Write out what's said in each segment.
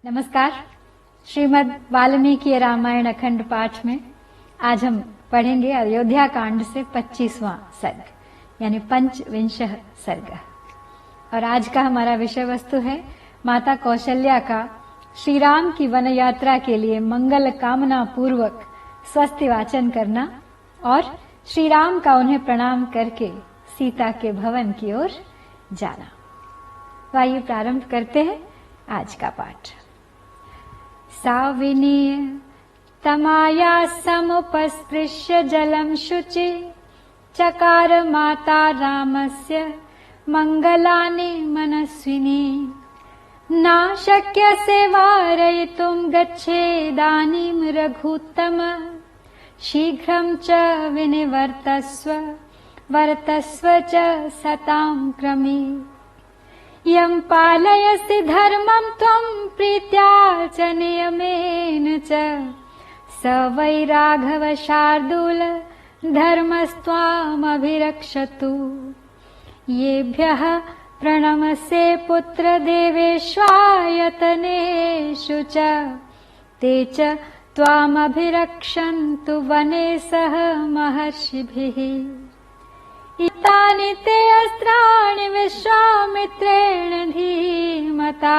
नमस्कार। श्रीमद् वाल्मीकि रामायण अखंड पाठ में आज हम पढ़ेंगे अयोध्या कांड से 25वां सर्ग यानी पंचविंशः सर्ग। और आज का हमारा विषय वस्तु है माता कौशल्या का श्री राम की वन यात्रा के लिए मंगल कामना पूर्वक स्वस्ति वाचन करना और श्री राम का उन्हें प्रणाम करके सीता के भवन की ओर जाना। तो आइए प्रारंभ करते हैं आज का पाठ। साविनीय तमाया समुपस्पृश्य जलम शुचि चकार माता रामस्य मंगलानि मनस्विनी ना शक्यसे वारयितुं गच्छेदानीं रघुत्तम शीघ्रं च विनिवर्तस्व वर्तस्व च सतां क्रमी यं पालयसि धर्मं त्वं प्रीत्या च नियमेन च स वै राघव शार्दूल धर्मस्त्वामभिरक्षतु। येभ्यः प्रणमसे पुत्र देवेष्वायतनेषु च ते च त्वामभिरक्षन्तु वने सह महर्षिभिः। इतानि ते अस्त्राणि विश्वामित्रेण धीमता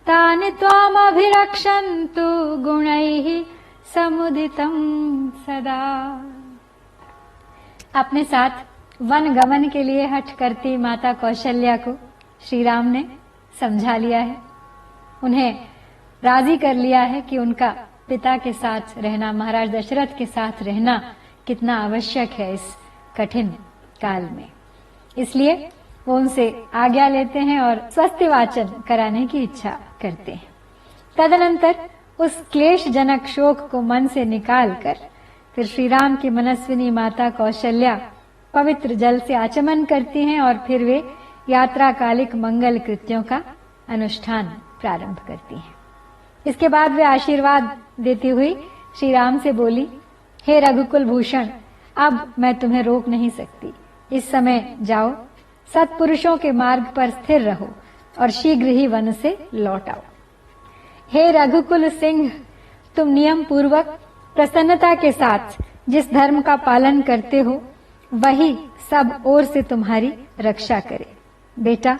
तानि त्वामभिरक्षन्तु गुणैः समुदितं सदा। अपने साथ वन गमन के लिए हठ करती माता कौशल्या को श्री राम ने समझा लिया है, उन्हें राजी कर लिया है कि उनका पिता के साथ रहना, महाराज दशरथ के साथ रहना कितना आवश्यक है इस कठिन काल में। इसलिए वो उनसे आज्ञा लेते हैं और स्वस्ति वाचन कराने की इच्छा करते हैं। तदनंतर उस क्लेशजनक शोक को मन से निकालकर फिर श्री राम की मनस्विनी माता कौशल्या पवित्र जल से आचमन करती हैं और फिर वे यात्रा कालिक मंगल कृत्यों का अनुष्ठान प्रारंभ करती हैं। इसके बाद वे आशीर्वाद देती हुई श्री राम से बोली, हे रघुकुल भूषण, अब मैं तुम्हें रोक नहीं सकती। इस समय जाओ, सत्पुरुषों के मार्ग पर स्थिर रहो और शीघ्र ही वन से लौट आओ। हे रघुकुल सिंह, तुम नियम पूर्वक प्रसन्नता के साथ जिस धर्म का पालन करते हो वही सब ओर से तुम्हारी रक्षा करे। बेटा,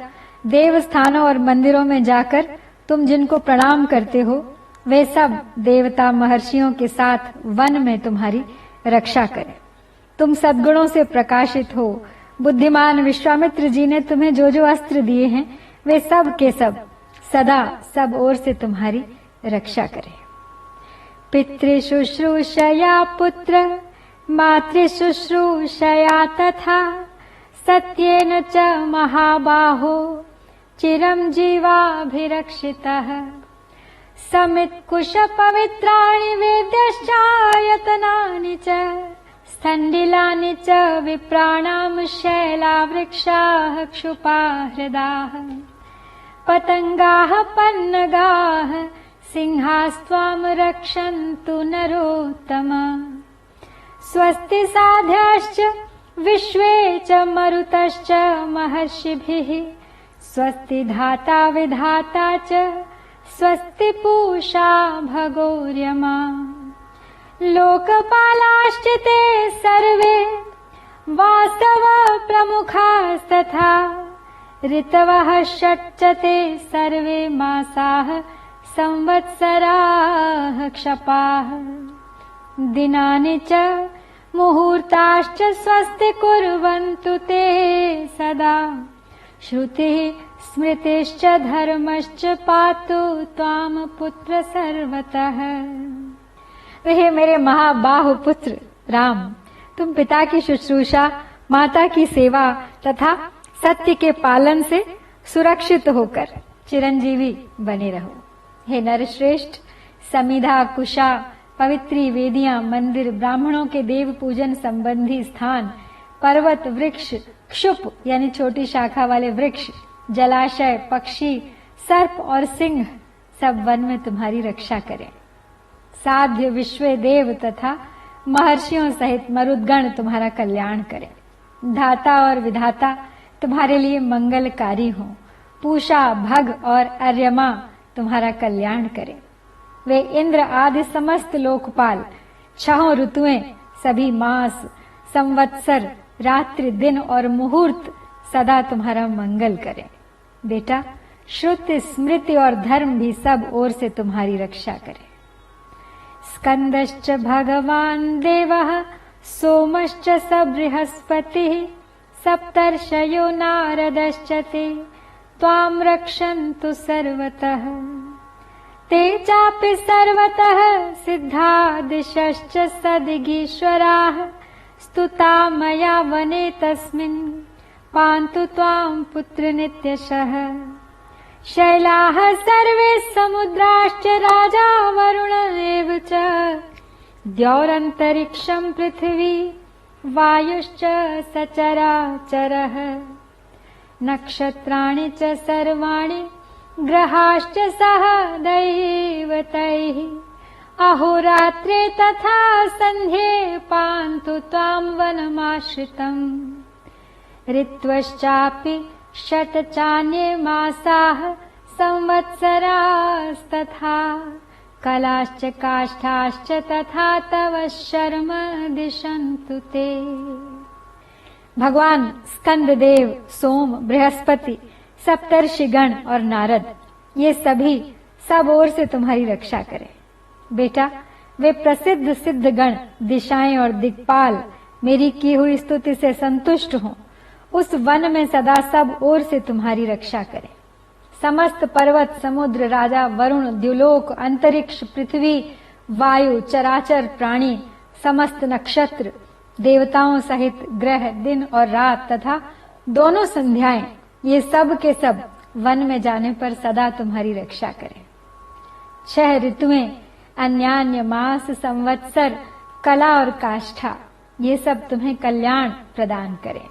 देव स्थानों और मंदिरों में जाकर तुम जिनको प्रणाम करते हो वे सब देवता महर्षियों के साथ वन में तुम्हारी रक्षा करें। तुम सद्गुणों से प्रकाशित हो। बुद्धिमान विश्वामित्र जी ने तुम्हें जो जो अस्त्र दिए हैं वे सब के सब सदा सब ओर से तुम्हारी रक्षा करें। पितृशुश्रूषया पुत्र मातृशुश्रूषया तथा सत्येन च महाबाहो चिरं जीवाभिरक्षितः। समित्कुश पवित्राणि वेद्यश्चायतनानि च स्थण्डिलानि च विप्राणां शैलावृक्षाः क्षुपा हृदाः पतंगाः पन्नगाः सिंहास्त्वां रक्षन्तु नरोत्तम। स्वस्ति साध्याश्च विश्वे च मरुतश्च महर्षिभिः स्वस्ति धाता विधाता च स्वस्ति पूषा भगोर्यमा। लोकपालाश्च ते सर्वे वास्तव प्रमुखास्तथा ऋतवः षट् च ते सर्वे मासाः संवत्सराः क्षपाः। दिनानि च मुहूर्ताश्च स्वस्ति कुर्वन्तु ते सदा श्रुतिः स्मृतिश्च धर्मश्च पातु त्वां पुत्र सर्वतः। हे मेरे महाबाहु पुत्र राम, तुम पिता की शुश्रूषा, माता की सेवा तथा सत्य के पालन से सुरक्षित होकर चिरंजीवी बने रहो। हे नरश्रेष्ठ, समिधा, कुशा, पवित्री वेदियां, मंदिर, ब्राह्मणों के देव पूजन संबंधी स्थान, पर्वत, वृक्ष, क्षुप यानी छोटी शाखा वाले वृक्ष, जलाशय, पक्षी, सर्प और सिंह सब वन में तुम्हारी रक्षा करें। साध्य विश्व देव तथा महर्षियों सहित मरुदगण तुम्हारा कल्याण करें। धाता और विधाता तुम्हारे लिए मंगलकारी हों। पूषा, भग और अर्यमा तुम्हारा कल्याण करें। वे इंद्र आदि समस्त लोकपाल, छहों ऋतुएं, सभी मास, संवत्सर, रात्रि, दिन और मुहूर्त सदा तुम्हारा मंगल करें। बेटा, श्रुति, स्मृति और धर्म भी सब ओर से तुम्हारी रक्षा करें। स्कंदश्च भगवान देवः सोमश्च स बृहस्पतिः सप्तर्षयो नारदश्च ते त्वां रक्षन्तु सर्वतः। ते चापि सर्वतः सिद्धादिशश्च सदिगीश्वराः स्तुता मया वने तस्मिन् पान्तु त्वां पुत्र नित्यशः। शैलाः सर्वे समुद्राश्च राजा वरुण एव च द्यौरन्तरिक्षं पृथिवी वायुश्च सचराचरः। नक्षत्राणि च सर्वाणि ग्रहाश्च सह दैवतैः अहोरात्रे तथा सन्ध्ये पान्तु त्वां वनमाश्रितम्। ऋत्वश्चापि शतचान्ये मासाः संवत्सरास्तथा कलाश्च काष्ठाश्च तथा तव शर्म दिशन्तु ते। भगवान स्कंददेव, सोम, बृहस्पति, सप्तर्षिगण और नारद, ये सभी सब ओर से तुम्हारी रक्षा करें। बेटा, वे प्रसिद्ध सिद्ध गण, दिशाएं और दिक्पाल मेरी की हुई स्तुति से संतुष्ट हों, उस वन में सदा सब ओर से तुम्हारी रक्षा करें। समस्त पर्वत, समुद्र, राजा वरुण, द्युलोक, अंतरिक्ष, पृथ्वी, वायु, चराचर प्राणी, समस्त नक्षत्र, देवताओं सहित ग्रह, दिन और रात तथा दोनों संध्याएं, ये सब के सब वन में जाने पर सदा तुम्हारी रक्षा करें। 6 ऋतुएं, अन्यान्य मास, संवत्सर, कला और काष्ठा, ये सब तुम्हें कल्याण प्रदान करें।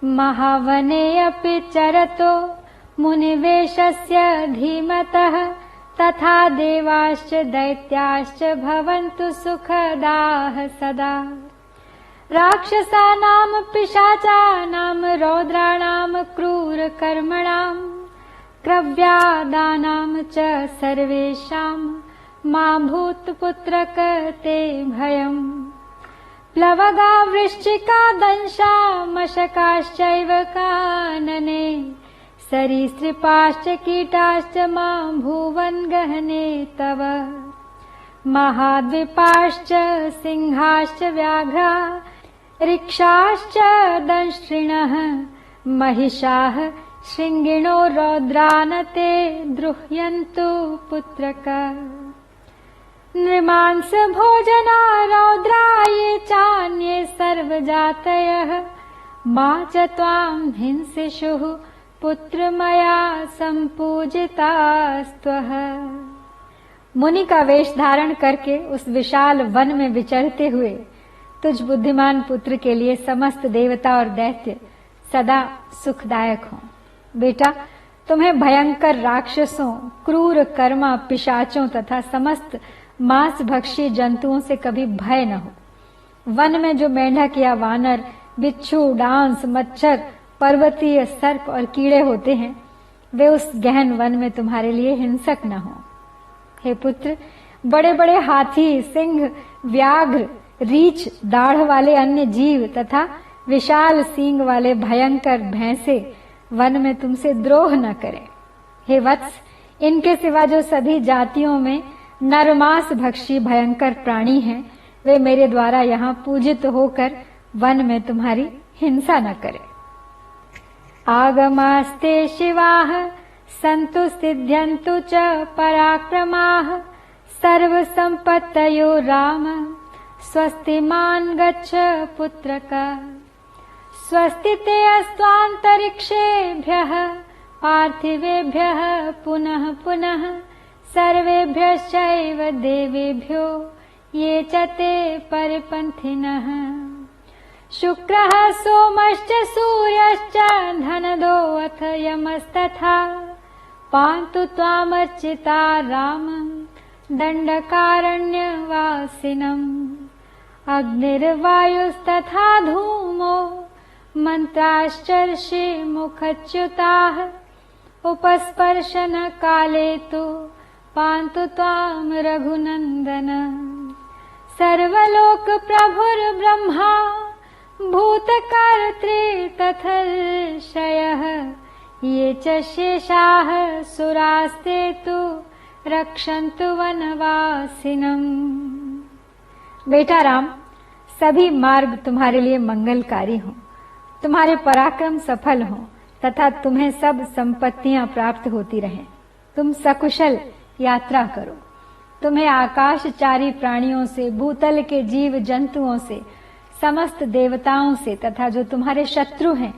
महावने अपि चरतो मुनिवेशस्य धीमतः तथा देवाश्च दैत्याश्च भवन्तु सुखदाः सदा। राक्षसानां पिशाचानां रौद्राणां क्रूरकर्मणां क्रव्यादानां च सर्वेषां मा भूत्पुत्रक ते भयम्। प्लवगा वृश्चिका दंशा मशकाश्चैव कानने सरीसृपाश्च कीटाश्च मा भुवन् गहने तव। महाद्वीपाश्च सिंहाश्च व्याघ्रा ऋक्षाश्च दंष्ट्रिणः महिषाः शृङ्गिणो रौद्रानते द्रुह्यन्तु पुत्रक। नृमांस भोजना रौद्रा ये चान्ये सर्वजातयः मा च त्वां हिंसिषुः पुत्र मया संपूजितास्त्वः। मुनि का वेश धारण करके उस विशाल वन में विचरते हुए तुझ बुद्धिमान पुत्र के लिए समस्त देवता और दैत्य सदा सुखदायक हों। बेटा, तुम्हें भयंकर राक्षसों, क्रूर कर्मा, पिशाचों तथा समस्त मांस भक्षी जंतुओं से कभी भय न हो। वन में जो मेंढक या वानर, बिच्छू, डांस, मच्छर, पर्वतीय सर्प और कीड़े होते हैं, वे उस गहन वन में तुम्हारे लिए हिंसक न हो। हे पुत्र, बड़े बड़े हाथी, सिंह, व्याघ्र, रीछ, दाढ़ वाले अन्य जीव तथा विशाल सींग वाले भयंकर भैंसे वन में तुमसे द्रोह न करें। हे वत्स, इनके सिवा जो सभी जातियों में नरमांस भक्षी भयंकर प्राणी हैं, वे मेरे द्वारा यहाँ पूजित होकर वन में तुम्हारी हिंसा न करें। आगमास्ते शिवाः सन्तु सिद्ध्यन्तु च पराक्रमाः सर्वसम्पत्तयो राम स्वस्तिमान् गच्छ पुत्रक। स्वस्ति ते अस्त्वान्तरिक्षेभ्यः पार्थिवेभ्यः पुनः पुनः सर्वेभ्यश्चैव देवेभ्यो ये च ते परिपन्थिनः। शुक्रः सोमश्च सूर्यश्च धनदो अथ यमस्तथा पान्तु त्वामर्चिता रामं दण्डकारण्यवासिनम्। अग्निर्वायुस्तथा धूमो मन्त्राश्चर्षि मुखच्युताः उपस्पर्शन काले तु पान्तु त्वां रघुनन्दन। सर्वलोक प्रभुर्ब्रह्मा भूतकर्त्री तथर्षयः ये च शेषाः सुरास्ते तु रक्षन्तु वनवासिनम्। बेटा राम, सभी मार्ग तुम्हारे लिए मंगलकारी हों, तुम्हारे पराक्रम सफल हों तथा तुम्हें सब संपत्तियां प्राप्त होती रहें। तुम सकुशल यात्रा करो। तुम्हें आकाशचारी प्राणियों से, भूतल के जीव जंतुओं से, समस्त देवताओं से तथा जो तुम्हारे शत्रु हैं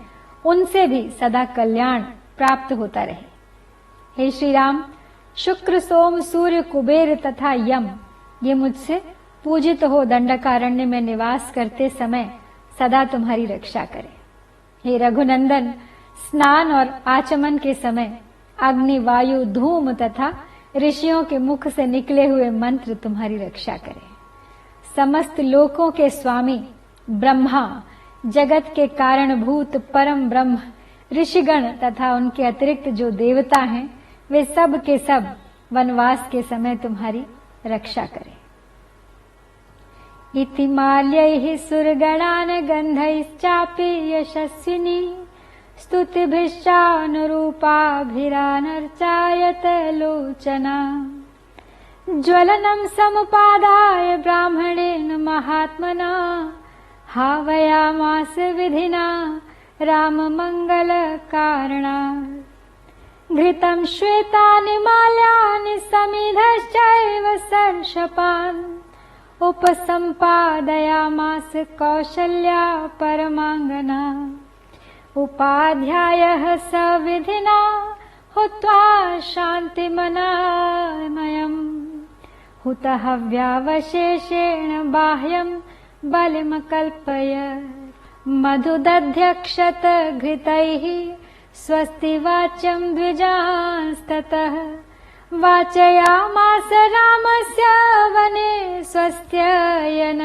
उनसे भी सदा कल्याण प्राप्त होता रहे। हे श्री राम, शुक्र, सोम, सूर्य, कुबेर तथा यम ये मुझसे पूजित हो दंडकारण्य में निवास करते समय सदा तुम्हारी रक्षा करें। हे रघुनंदन, स्नान और आचमन के समय अग्नि, वायु, धूम तथा ऋषियों के मुख से निकले हुए मंत्र तुम्हारी रक्षा करें। समस्त लोकों के स्वामी ब्रह्मा, जगत के कारणभूत परम ब्रह्म, ऋषिगण तथा उनके अतिरिक्त जो देवता हैं वे सब के सब वनवास के समय तुम्हारी रक्षा करें। इति माल्यैः सुरगणान् गन्धैश्चापि यशस्विनी स्तुतिभिश्चानुरूपाभिरानर्चायत लोचना। ज्वलनं समुपादाय ब्राह्मणेन महात्मना हावयामास विधिना राममङ्गलकारणात्। घृतं श्वेतानि माल्यानि समिधश्चैव सर्षपान् उपसम्पादयामास कौसल्या परमाङ्गना। उपाध्यायः सविधिना हुत्वा शान्तिमनामयम् हुतः व्यावशेषेण बाह्यं बलिमकल्पयत्। मधुदध्यक्षत घृतैः स्वस्ति वाच्यं द्विजांस्ततः वाचयामास रामस्य वने स्वस्त्ययन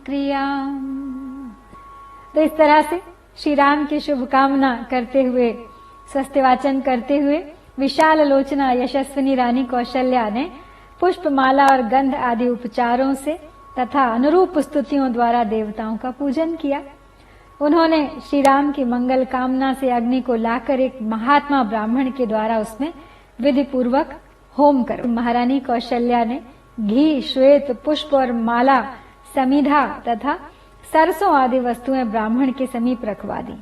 क्रियाम्। तो इस तरह से श्री राम की शुभकामना करते हुए, स्वस्तिवाचन करते हुए विशाल लोचना यशस्विनी रानी कौशल्या ने पुष्पमाला और गंध आदि उपचारों से तथा अनुरूप स्तुतियों द्वारा देवताओं का पूजन किया। उन्होंने श्री राम की मंगल कामना से अग्नि को लाकर एक महात्मा ब्राह्मण के द्वारा उसमें विधि पूर्वक होम कर महारानी कौशल्या ने घी, श्वेत, पुष्प और माला, समिधा तथा सरसों आदि वस्तुएं ब्राह्मण के समीप रखवा दी।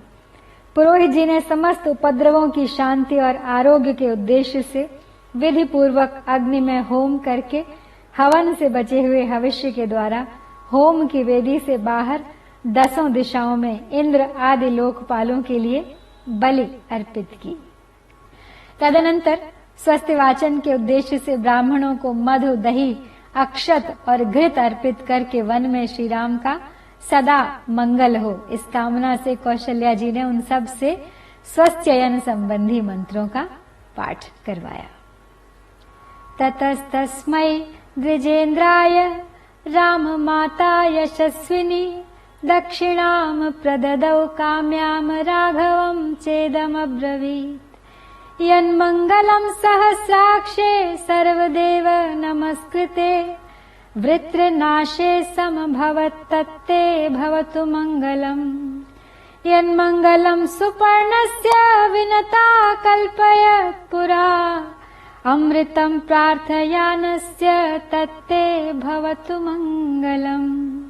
पुरोहित जी ने समस्त उपद्रवों की शांति और आरोग्य के उद्देश्य से विधि पूर्वक अग्नि में होम करके हवन से बचे हुए हविष्य के द्वारा होम की वेदी से बाहर 10 दिशाओं में इंद्र आदि लोकपालों के लिए बलि अर्पित की। तदनंतर स्वस्तिवाचन के उद्देश्य से ब्राह्मणों को मधु, दही, अक्षत और घृत अर्पित करके वन में श्री राम का सदा मंगल हो, इस कामना से कौशल्या जी ने उन सब से स्वस्त्ययन संबंधी मंत्रों का पाठ करवाया। ततस्तस्मै द्विजेन्द्राय राम माता यशस्विनी दक्षिणाम प्रददौ काम्याम राघवं चेदमब्रवीत्। यन्मङ्गलं सहस्राक्षे सर्वदेव नमस्कृते वृत्रनाशे समभवत्तत्ते भवतु मङ्गलम्। यन्मङ्गलं सुपर्णस्य विनता कल्पयत् पुरा अमृतं प्रार्थयानस्य तत्ते भवतु मङ्गलम्।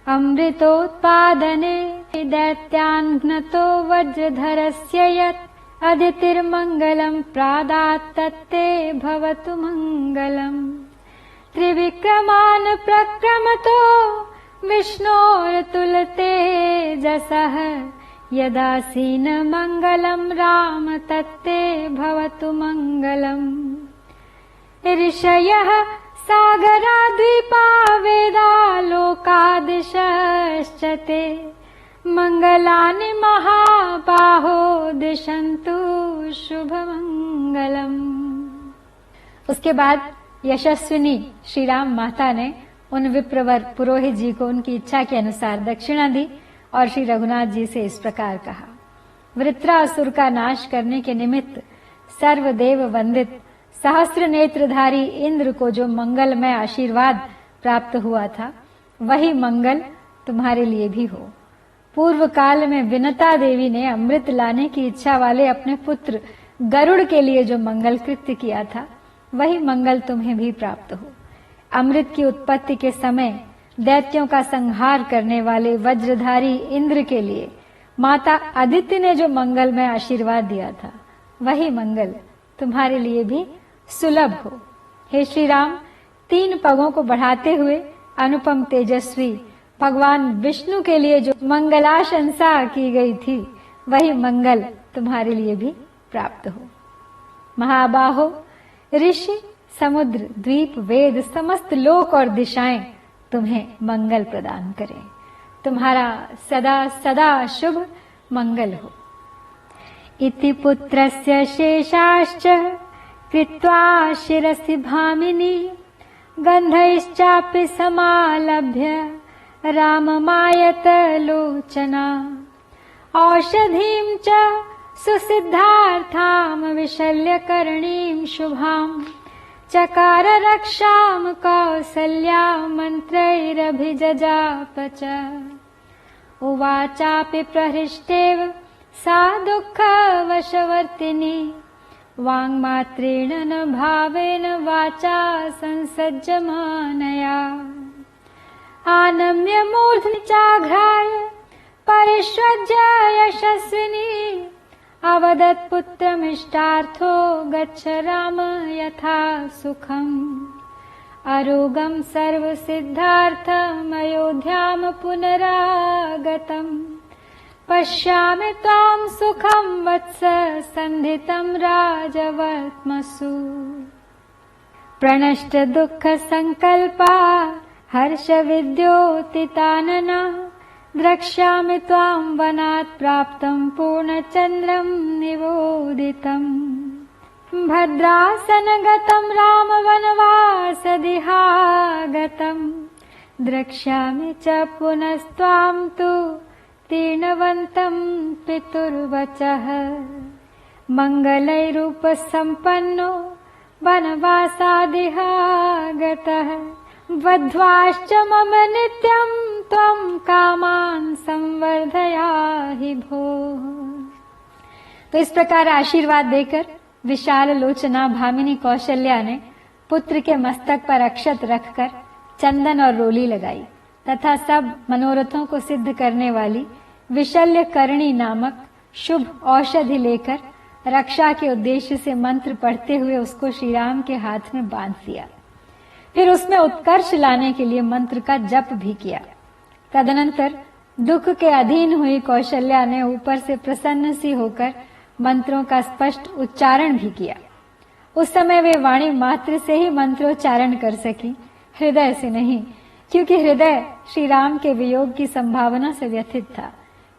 अमृतोत्पादने दैत्यान्घ्नतो वज्रधरस्य यत् अदितिर्मङ्गलं प्रादात् तत्ते भवतु मङ्गलम्। त्रिविक्रमान् प्रक्रमतो विष्णोर्तुलतेजसः यदासीन मङ्गलं राम तत्ते भवतु मङ्गलम्। ऋषयः सागराद्वीपा वेदा लोकादिशश्च ते मङ्गलानि महाबाहो दिशन्तु शुभमङ्गलम्। उसके बाद यशस्विनी श्री राम माता ने उन विप्रवर पुरोहित जी को उनकी इच्छा के अनुसार दक्षिणा दी और श्री रघुनाथ जी से इस प्रकार कहा। वृत्रासुर का नाश करने के निमित्त सर्वदेव वंदित सहस्त्र नेत्रधारी इंद्र को जो मंगलमय आशीर्वाद प्राप्त हुआ था, वही मंगल तुम्हारे लिए भी हो। पूर्व काल में विनता देवी ने अमृत लाने की इच्छा वाले अपने पुत्र गरुड़ के लिए जो मंगल कृत्य किया था, वही मंगल तुम्हें भी प्राप्त हो। अमृत की उत्पत्ति के समय दैत्यों का संहार करने वाले वज्रधारी इंद्र के लिए माता अदिति ने जो मंगल में आशीर्वाद दिया था, वही मंगल तुम्हारे लिए भी सुलभ हो। हे श्री राम, 3 पगों को बढ़ाते हुए अनुपम तेजस्वी भगवान विष्णु के लिए जो मंगलाशंसा की गई थी, वही मंगल तुम्हारे लिए भी प्राप्त हो। महाबाहो, ऋषि, समुद्र, द्वीप, वेद, समस्त लोक और दिशाएं तुम्हें मंगल प्रदान करें। तुम्हारा सदा सदा शुभ मंगल हो। इति पुत्रस्य शेषाश्च कृत्वा शिरसि भामिनी गन्धैश्चापि समालभ्य राममायत लोचना औषधीं च सुसिद्धार्थां विशल्यकर्णीं शुभां चकार रक्षां कौसल्या मन्त्रैरभिजजाप च उवाचापि प्रहृष्टेव सा दुःखवशवर्तिनी वाङ्मात्रेण न भावेन वाचा संसज्जमानया आनम्य मूर्ध्नि चाघ्राय परिष्वज्य यशस्विनी अवदत् पुत्रमिष्टार्थो गच्छ राम यथा सुखम् अरोगं सर्वसिद्धार्थम् अयोध्यां पुनरागतम् पश्यामि त्वां सुखं वत्स सन्धितं राजवर्त्मसु प्रणष्ट दुःख संकल्पा हर्ष विद्योतितानना द्रक्ष्यामि त्वां वनात् प्राप्तं पूर्णचन्द्रं निवोदितम् भद्रासनगतं राम वनवासदिहागतं द्रक्ष्यामि च पुनस्त्वां तु तीर्णवन्तं पितुर्वचः मङ्गलैरूपसम्पन्नो वनवासादिहागतः वध्वाश्च मम नित्यं त्वं कामान् संवर्धयाहि भोः। तो इस प्रकार आशीर्वाद देकर विशाल लोचना भामिनी कौशल्या ने पुत्र के मस्तक पर अक्षत रखकर चंदन और रोली लगाई तथा सब मनोरथों को सिद्ध करने वाली विशल्य करणी नामक शुभ औषधि लेकर रक्षा के उद्देश्य से मंत्र पढ़ते हुए उसको श्री राम के हाथ में बांध दिया। फिर उसमें उत्कर्ष लाने के लिए मंत्र का जप भी किया। तदनंतर दुख के अधीन हुई कौशल्या ने ऊपर से प्रसन्न सी होकर मंत्रों का स्पष्ट उच्चारण भी किया। उस समय वे वाणी मात्र से ही मंत्रोच्चारण कर सकी, हृदय से नहीं, क्योंकि हृदय श्री राम के वियोग की संभावना से व्यथित था।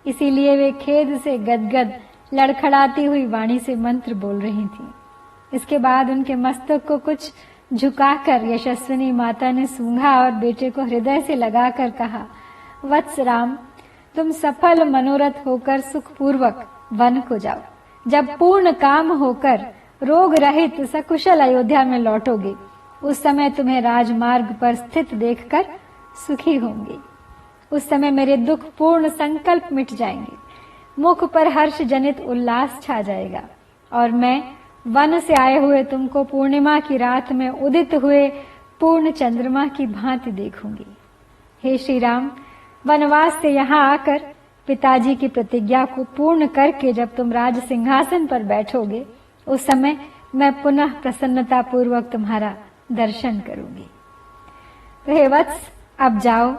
इसीलिए वे खेद से गदगद लड़खड़ाती हुई वाणी से मंत्र बोल रही थीं। इसके बाद उनके मस्तक को कुछ झुकाकर यशस्विनी माता ने सूंघा और बेटे को हृदय से लगाकर कहा, वत्स राम, तुम सफल मनोरथ होकर सुखपूर्वक वन को जाओ। जब पूर्ण काम होकर रोग रहित सकुशल अयोध्या में लौटोगे, उस समय तुम्हें राजमार्ग पर स्थित देखकर सुखी होंगे। उस समय मेरे दुख पूर्ण संकल्प मिट जाएंगे, मुख पर हर्ष जनित उल्लास छा जाएगा और मैं वन से आए हुए तुमको पूर्णिमा की रात में उदित हुए पूर्ण चंद्रमा की भांति देखूंगी। हे श्री राम, वनवास से यहाँ आकर पिताजी की प्रतिज्ञा को पूर्ण करके जब तुम राज सिंहासन पर बैठोगे, उस समय मैं पुनः प्रसन्नता पूर्वक तुम्हारा दर्शन करूंगी। तो हे वत्स, अब जाओ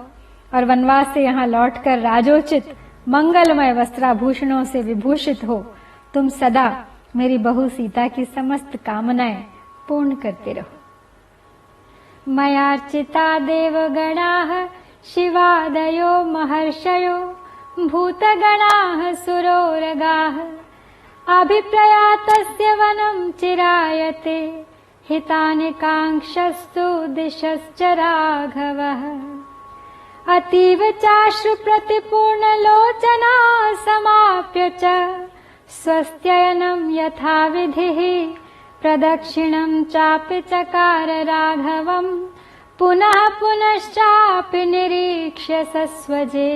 और वनवास से यहाँ लौटकर राजोचित मंगलमय वस्त्राभूषणों से विभूषित हो तुम सदा मेरी बहू सीता की समस्त कामनाएं पूर्ण करते रहो। मयार्चिता देवगणाः शिवादयो महर्षयो भूतगणाः सुरोरगाः अभिप्रयातस्य वनं चिरायते हितानि काङ्क्षस्तु दिशश्च राघवः अतीव चाश्रु प्रतिपूर्ण लोचना समाप्य च स्वस्त्ययनं यथाविधिः प्रदक्षिणं चापि चकार राघवं पुनः पुनश्चापि निरीक्ष्य सस्वजे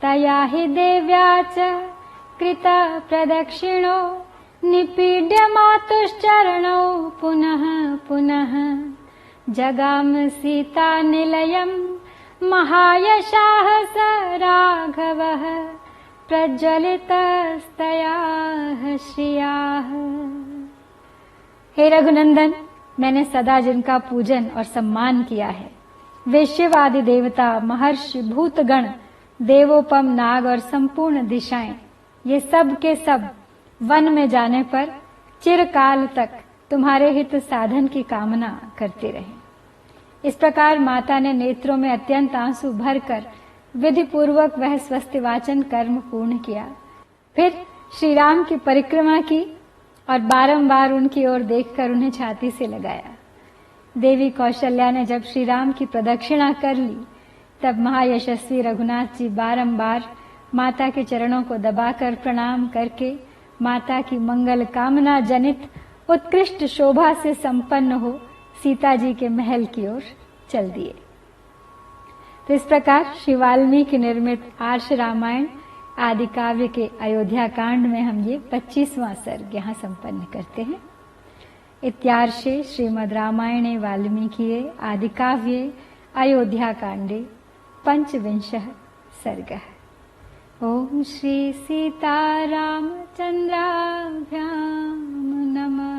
तया हि देव्या च कृत प्रदक्षिणो निपीड्य मातुश्चरणौ पुनः पुनः जगाम सीता निलयं महायशाः स राघवः प्रज्वलितस्तया श्रियाः। हे रघुनंदन, मैंने सदा जिनका पूजन और सम्मान किया है, वे शिव आदि देवता, महर्षि, भूतगण, देवोपम, नाग और संपूर्ण दिशाएं, ये सब के सब वन में जाने पर चिरकाल तक तुम्हारे हित साधन की कामना करते रहे। इस प्रकार माता ने नेत्रों में अत्यंत आंसू भरकर विधि पूर्वक वह स्वस्ति वाचन कर्म पूर्ण किया। फिर श्री राम की परिक्रमा की और बारंबार उनकी ओर देखकर उन्हें छाती से लगाया। देवी कौशल्या ने जब श्री राम की प्रदक्षिणा कर ली, तब महायशस्वी रघुनाथ जी बारंबार माता के चरणों को दबाकर प्रणाम करके माता की मंगल कामना जनित उत्कृष्ट शोभा से संपन्न हो सीता जी के महल की ओर चल दिए। तो इस प्रकार श्री वाल्मीकि निर्मित आर्ष रामायण आदि काव्य के अयोध्या कांड में हम ये 25वां सर्ग यहाँ संपन्न करते हैं। इत्यार्षे श्रीमद् रामायणे वाल्मीकिये आदि काव्ये अयोध्या कांडे 25 सर्गः। ओम श्री सीतारामचंद्राभ्यां नमः।